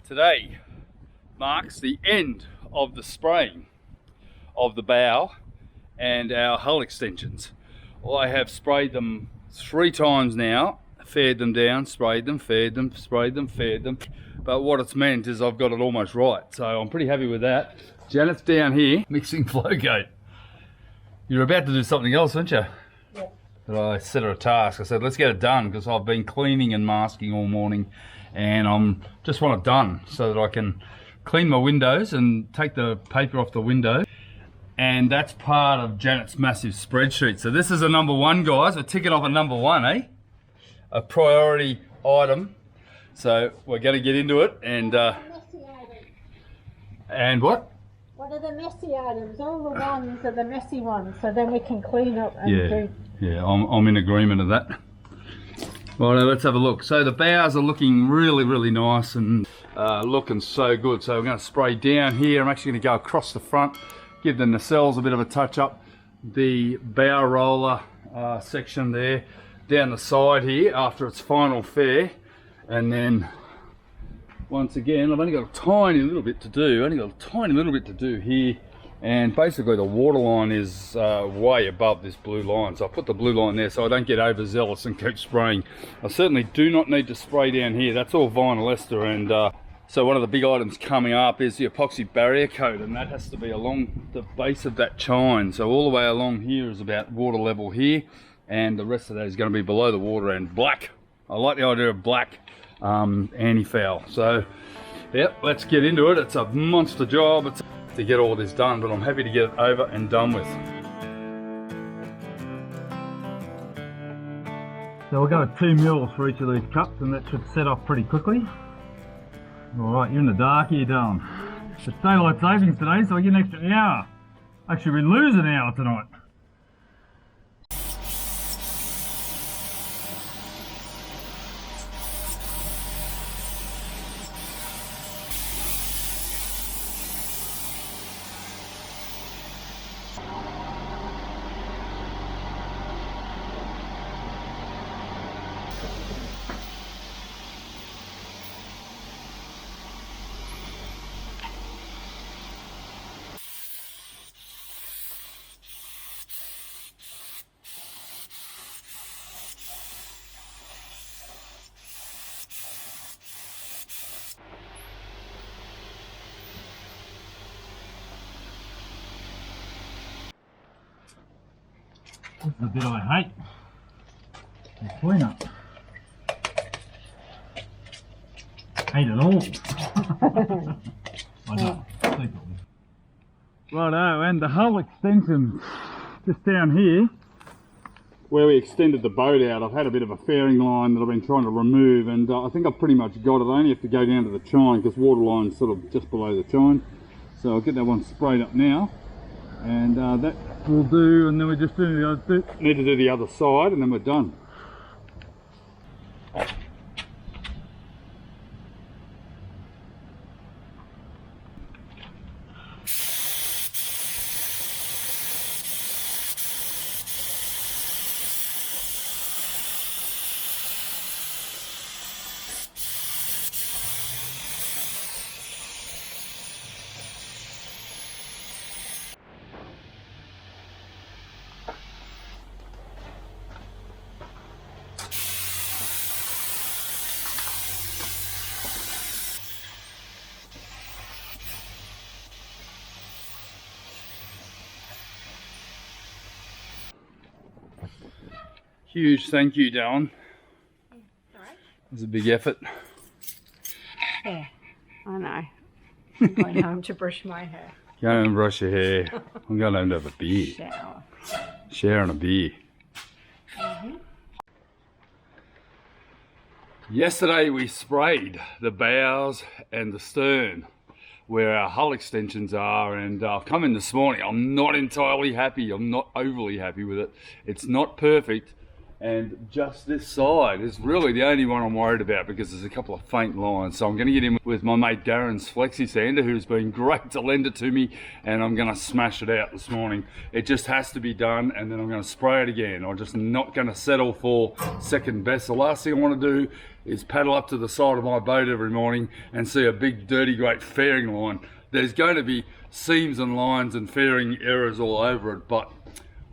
Today marks the end of the spraying of the bow and our hull extensions. I have sprayed them 3 times now, faired them down, sprayed them, faired them, sprayed them, faired them. But what it's meant is I've got it almost right. So I'm pretty happy with that. Janet's down here mixing Flowgate. You're about to do something else, aren't you? Yeah. But I set her a task. I said, let's get it done because I've been cleaning and masking all morning and I'm just want it done so that I can clean my windows and take the paper off the window. And that's part of Janet's massive spreadsheet. So this is a number 1, guys. We're ticking off a number 1, eh? A priority item. So we're going to get into it and what? What are the messy items? All the ones are the messy ones, so then we can clean up and do. Yeah, I'm in agreement of that. Right, let's have a look. So the bows are looking really nice and looking so good. So I'm going to spray down here. I'm actually going to go across the front, give the nacelles a bit of a touch up. The bow roller section there, down the side here after its final fair. And then once again, I've only got a tiny little bit to do. Here, and basically the water line is way above this blue line, so I put the blue line there so I don't get overzealous and keep spraying. I certainly do not need to spray down here. That's all vinyl ester, and so one of the big items coming up is the epoxy barrier coat, and that has to be along the base of that chine. So all the way along here is about water level here, and the rest of that is going to be below the water and black. I like the idea of black anti-foul. So yep, let's get into it. It's a monster job to get all this done, but I'm happy to get it over and done with. So we'll go with 2 mils for each of these cups, and that should set off pretty quickly. Alright, you're in the dark here, darling. It's daylight savings today, so we get an extra hour. Actually, we lose an hour tonight. This is the bit I hate. The cleanup. Hate it all. I know. Righto, and the hull extension just down here where we extended the boat out. I've had a bit of a fairing line that I've been trying to remove, and I think I've pretty much got it. I only have to go down to the chine because water line's sort of just below the chine. So I'll get that one sprayed up now, and that will do, and then we just need to do the other side, and then we're done. Huge thank you, Dylan. It was a big effort. Yeah, I know. I'm going home to brush my hair. Go home and brush your hair. I'm going home to have a beer. Sharing a beer. Yesterday we sprayed the bows and the stern where our hull extensions are, and I've come in this morning. I'm not entirely happy. I'm not overly happy with it. It's not perfect. And just this side is really the only one I'm worried about because there's a couple of faint lines. So I'm going to get in with my mate Darren's flexi sander, who's been great to lend it to me, and I'm going to smash it out this morning. It just has to be done, and then I'm going to spray it again. I'm just not going to settle for second best. The last thing I want to do is paddle up to the side of my boat every morning and see a big dirty great fairing line. There's going to be seams and lines and fairing errors all over it, but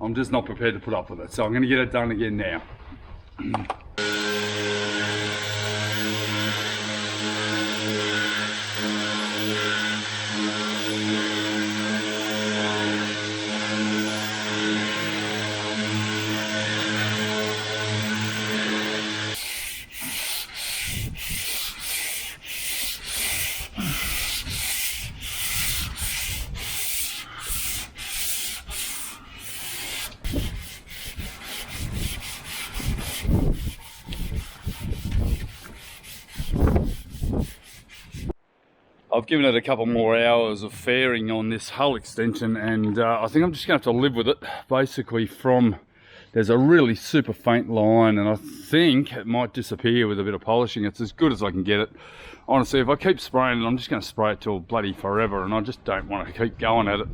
I'm just not prepared to put up with it. So I'm going to get it done again now. I've given it a couple more hours of fairing on this hull extension, and I think I'm just going to have to live with it. Basically there's a really super faint line, and I think it might disappear with a bit of polishing. It's as good as I can get it. Honestly, if I keep spraying it, I'm just going to spray it till bloody forever, and I just don't want to keep going at it.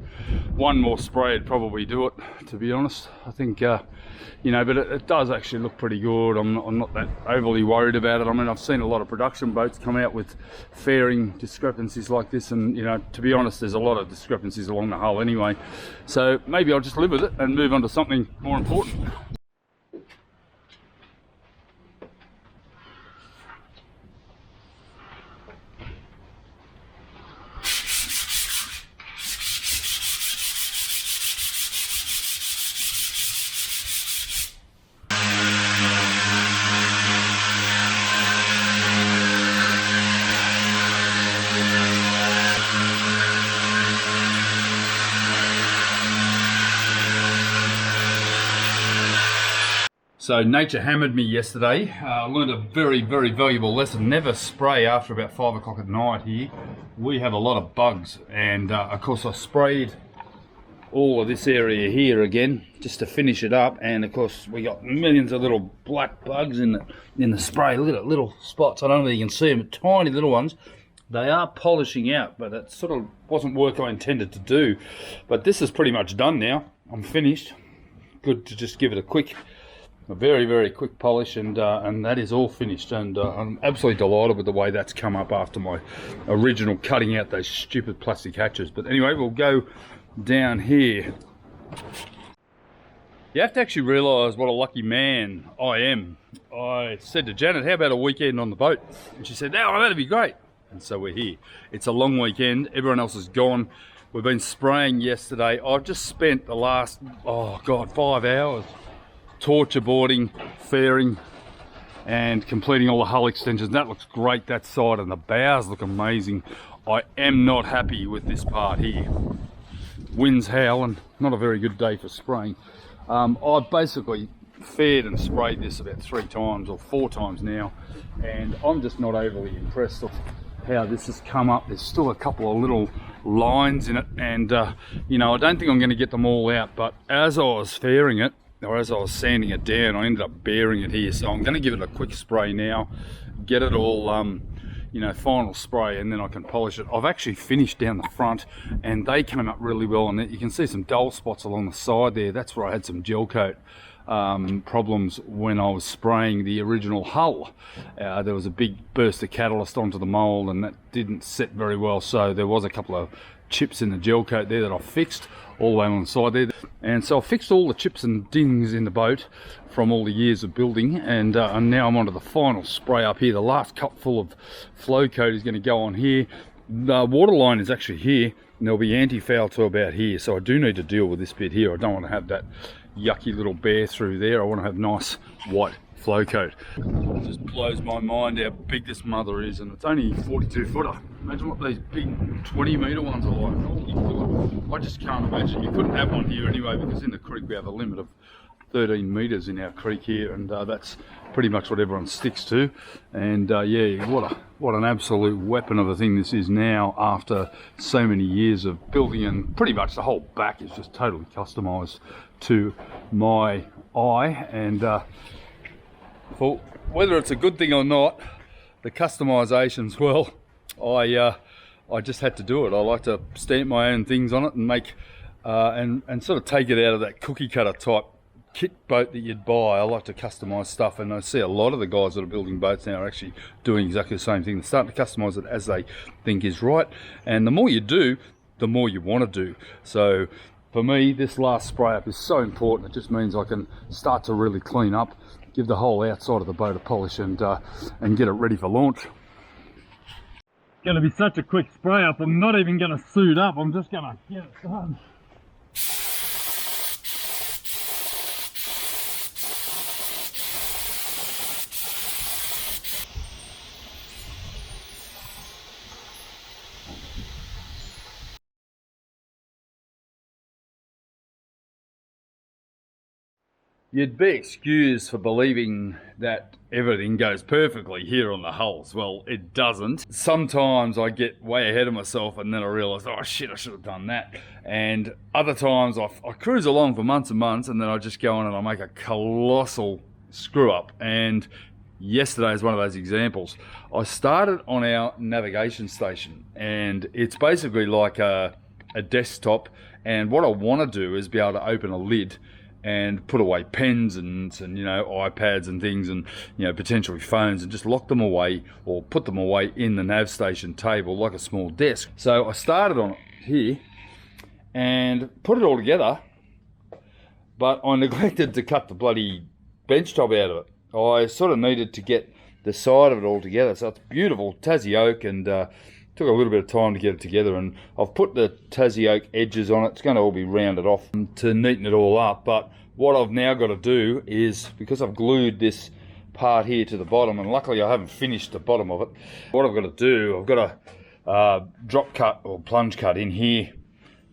One more spray would probably do it, to be honest. I think, you know, but it does actually look pretty good. I'm not that overly worried about it. I mean, I've seen a lot of production boats come out with fairing discrepancies like this, and, you know, to be honest, there's a lot of discrepancies along the hull anyway. So maybe I'll just live with it and move on to something more important. So nature hammered me yesterday. I learned a very, very valuable lesson. Never spray after about 5 o'clock at night here. We have a lot of bugs, and of course I sprayed all of this area here again just to finish it up, and of course we got millions of little black bugs in the spray. Look at it, little spots. I don't know if you can see them, but tiny little ones. They are polishing out, but it sort of wasn't work I intended to do. But this is pretty much done now. I'm finished. Good to just give it a very, very quick polish, and that is all finished, and I'm absolutely delighted with the way that's come up after my original cutting out those stupid plastic hatches. But anyway, we'll go down here. You have to actually realise what a lucky man I am. I said to Janet, how about a weekend on the boat? And she said, oh, that'd be great. And so we're here. It's a long weekend. Everyone else is gone. We've been spraying yesterday. I've just spent the last, 5 hours torture boarding, fairing, and completing all the hull extensions. That looks great, that side, and the bows look amazing. I am not happy with this part here. Wind's howling, not a very good day for spraying. I've basically faired and sprayed this about 3 times or 4 times now, and I'm just not overly impressed with how this has come up. There's still a couple of little lines in it, and you know, I don't think I'm going to get them all out, but as I was fairing it, or as I was sanding it down, I ended up bearing it here. So I'm going to give it a quick spray now, get it all, you know, final spray, and then I can polish it. I've actually finished down the front, and they came up really well, and you can see some dull spots along the side there. That's where I had some gel coat problems when I was spraying the original hull. There was a big burst of catalyst onto the mould, and that didn't set very well, so there was a couple of chips in the gel coat there that I fixed all the way on the side there. And so I fixed all the chips and dings in the boat from all the years of building, and now I'm onto the final spray up here. The last cup full of flow coat is going to go on here. The water line is actually here, and there'll be anti-foul to about here, so I do need to deal with this bit here. I don't want to have that yucky little bear through there. I want to have nice white flow coat. It just blows my mind how big this mother is, and it's only 42 footer. Imagine what these big 20 metre ones are like. Holy God. I just can't imagine. You couldn't have one here anyway, because in the creek we have a limit of 13 metres in our creek here, and that's pretty much what everyone sticks to. And yeah, what an absolute weapon of a thing this is now, after so many years of building, and pretty much the whole back is just totally customised to my eye. And for whether it's a good thing or not, the customizations, well, I just had to do it. I like to stamp my own things on it and make and sort of take it out of that cookie cutter type kit boat that you'd buy. I like to customize stuff, and I see a lot of the guys that are building boats now are actually doing exactly the same thing. They're starting to customize it as they think is right, and the more you do, the more you want to do. So for me, this last spray up is so important. It just means I can start to really clean up, give the whole outside of the boat a polish, and get it ready for launch. Going to be such a quick spray up, I'm not even going to suit up, I'm just going to get it done. You'd be excused for believing that everything goes perfectly here on the hulls. Well, it doesn't. Sometimes I get way ahead of myself and then I realise, oh shit, I should have done that. And other times I cruise along for months and months, and then I just go on and I make a colossal screw up. And yesterday is one of those examples. I started on our navigation station, and it's basically like a desktop, and what I want to do is be able to open a lid and put away pens and you know, iPads and things, and you know, potentially phones, and just lock them away or put them away in the nav station table like a small desk. So I started on it here and put it all together, but I neglected to cut the bloody bench top out of it. I sort of needed to get the side of it all together. So it's beautiful Tassie oak, and took a little bit of time to get it together, and I've put the Tassie oak edges on it. It's going to all be rounded off to neaten it all up. But what I've now got to do is, because I've glued this part here to the bottom, and luckily I haven't finished the bottom of it, what I've got to do, I've got to drop cut or plunge cut in here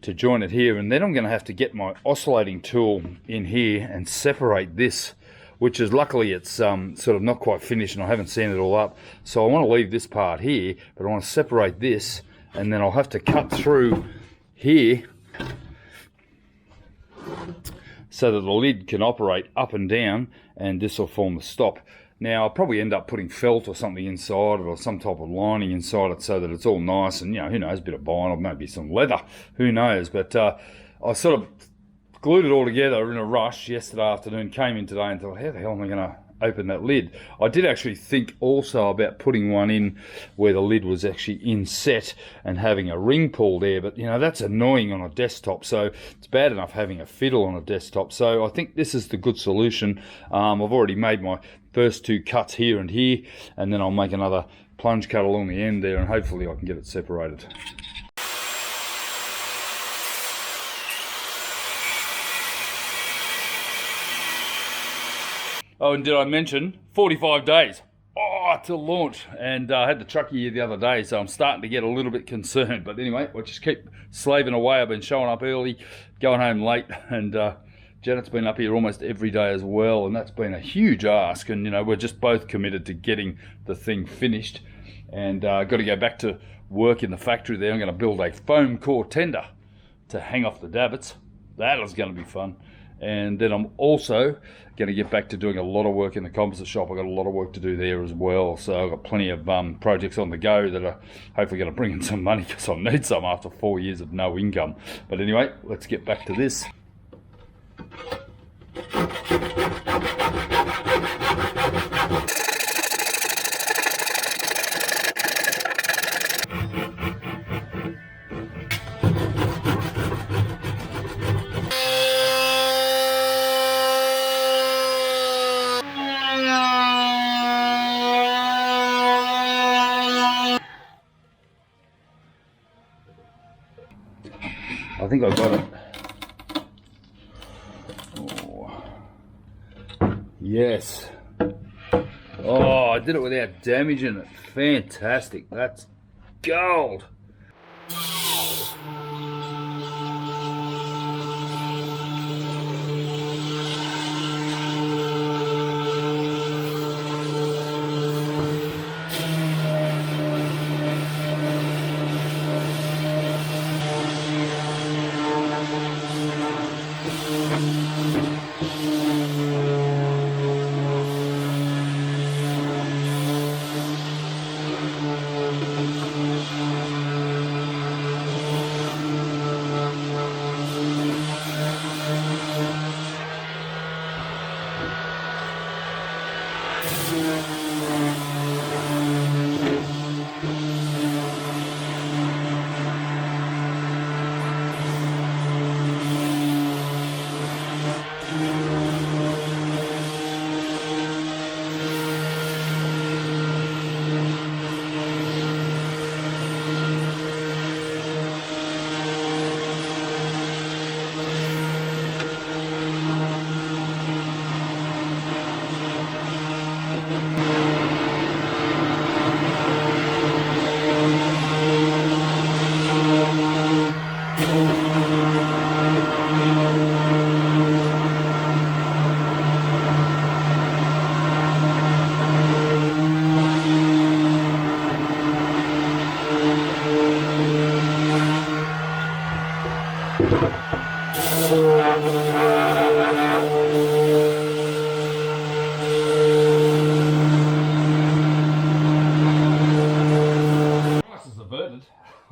to join it here, and then I'm going to have to get my oscillating tool in here and separate this, which is, luckily it's sort of not quite finished and I haven't sanded it all up. So I want to leave this part here, but I want to separate this, and then I'll have to cut through here so that the lid can operate up and down, and this will form the stop. Now I'll probably end up putting felt or something inside it, or some type of lining inside it, so that it's all nice, and you know, who knows, a bit of vinyl, maybe some leather, who knows. But I sort of glued it all together in a rush yesterday afternoon, came in today and thought, how the hell am I going to open that lid? I did actually think also about putting one in where the lid was actually inset and having a ring pull there, but you know, that's annoying on a desktop, so it's bad enough having a fiddle on a desktop. So I think this is the good solution. I've already made my first two cuts here and here, and then I'll make another plunge cut along the end there, and hopefully I can get it separated. Oh, and did I mention 45 days to launch? And I had the truckie here the other day, so I'm starting to get a little bit concerned. But anyway, we'll just keep slaving away. I've been showing up early, going home late, and Janet's been up here almost every day as well, and that's been a huge ask. And you know, we're just both committed to getting the thing finished, and got to go back to work in the factory there. I'm going to build a foam core tender to hang off the davits. That is going to be fun. And then I'm also going to get back to doing a lot of work in the composite shop. I've got a lot of work to do there as well. So I've got plenty of projects on the go that are hopefully going to bring in some money, because I need some after 4 years of no income. But anyway, let's get back to this. I think I got it. Oh. Yes. Oh, I did it without damaging it. Fantastic. That's gold.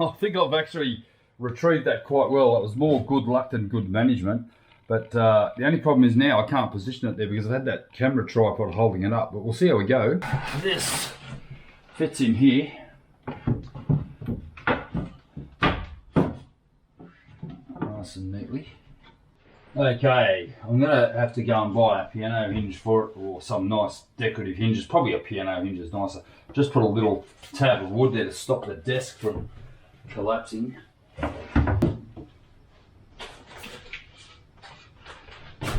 I think I've actually retrieved that quite well. It was more good luck than good management. But the only problem is now I can't position it there because I've had that camera tripod holding it up. But we'll see how we go. This fits in here. Nice and neatly. Okay, I'm going to have to go and buy a piano hinge for it, or some nice decorative hinges. Probably a piano hinge is nicer. Just put a little tab of wood there to stop the desk from collapsing.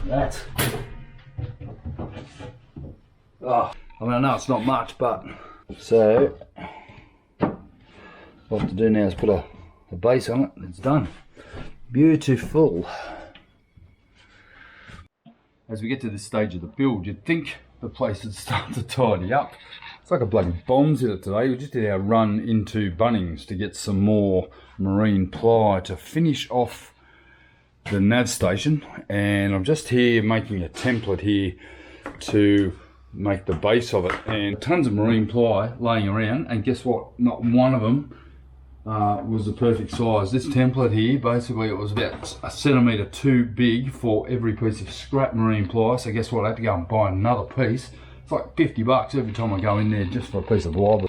That. Oh, I mean, I know it's not much, but so what I have to do now is put a base on it and it's done. Beautiful. As we get to this stage of the build, you'd think the place would start to tidy up. It's like a bloody bombs hitter today. We just did our run into Bunnings to get some more marine ply to finish off the nav station, and I'm just here making a template here to make the base of it, and tons of marine ply laying around, and guess what, not one of them was the perfect size. This template here, basically it was about a centimetre too big for every piece of scrap marine ply, so guess what, I had to go and buy another piece. It's like 50 bucks every time I go in there just for a piece of ply.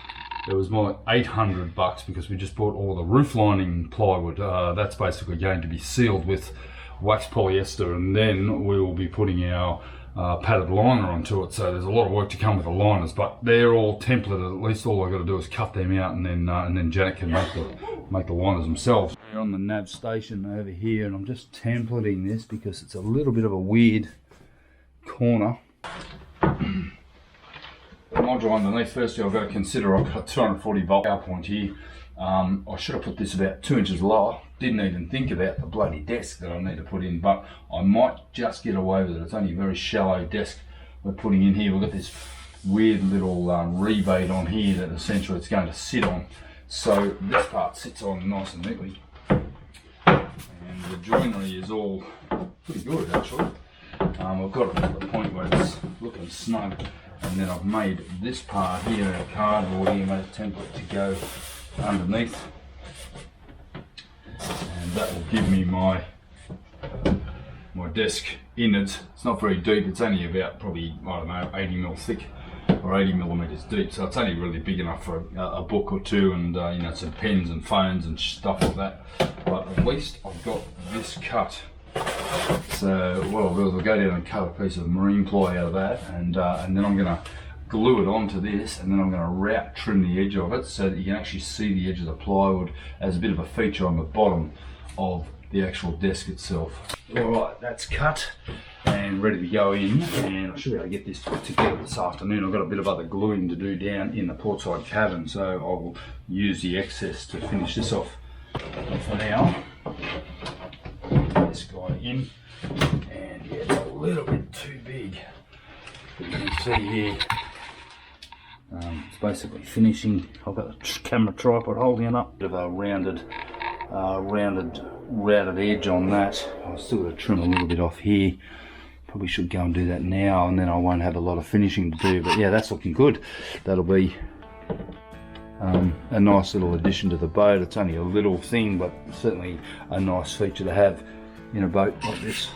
It was more like 800 bucks because we just bought all the roof lining plywood. That's basically going to be sealed with wax polyester, and then we will be putting our padded liner onto it. So there's a lot of work to come with the liners, but they're all templated. At least all I've got to do is cut them out, and then Janet can make the liners themselves. We're on the nav station over here, and I'm just templating this because it's a little bit of a weird corner. The module underneath, firstly I've got to consider I've got a 240 volt power point here. I should have put this about 2 inches lower. Didn't even think about the bloody desk that I need to put in, but I might just get away with it. It's only a very shallow desk we're putting in here. We've got this weird little rebate on here that essentially it's going to sit on. So this part sits on nice and neatly. And the joinery is all pretty good actually. I've got it to the point where it's looking snug. And then I've made this part here out of cardboard here, made a template to go underneath, and that will give me my desk innards. It's not very deep, it's only about probably, I don't know, 80 mil thick or 80 millimeters deep, so it's only really big enough for a book or two, and you know, some pens and phones and stuff like that. But at least I've got this cut. So what I'll do is I'll go down and cut a piece of marine ply out of that, and then I'm going to glue it onto this, and then I'm going to route trim the edge of it so that you can actually see the edge of the plywood as a bit of a feature on the bottom of the actual desk itself. Alright, that's cut and ready to go in, and I should be able to get this put together this afternoon. I've got a bit of other gluing to do down in the portside cabin, so I will use the excess to finish this off. But for now, this guy in, and yeah, it's a little bit too big, but you can see here it's basically finishing. I've got the camera tripod holding it up, bit of a rounded edge on that. I've still got to trim a little bit off here. Probably should go and do that now, and then I won't have a lot of finishing to do, but yeah, that's looking good. That'll be a nice little addition to the boat. It's only a little thing, but certainly a nice feature to have in a boat like this.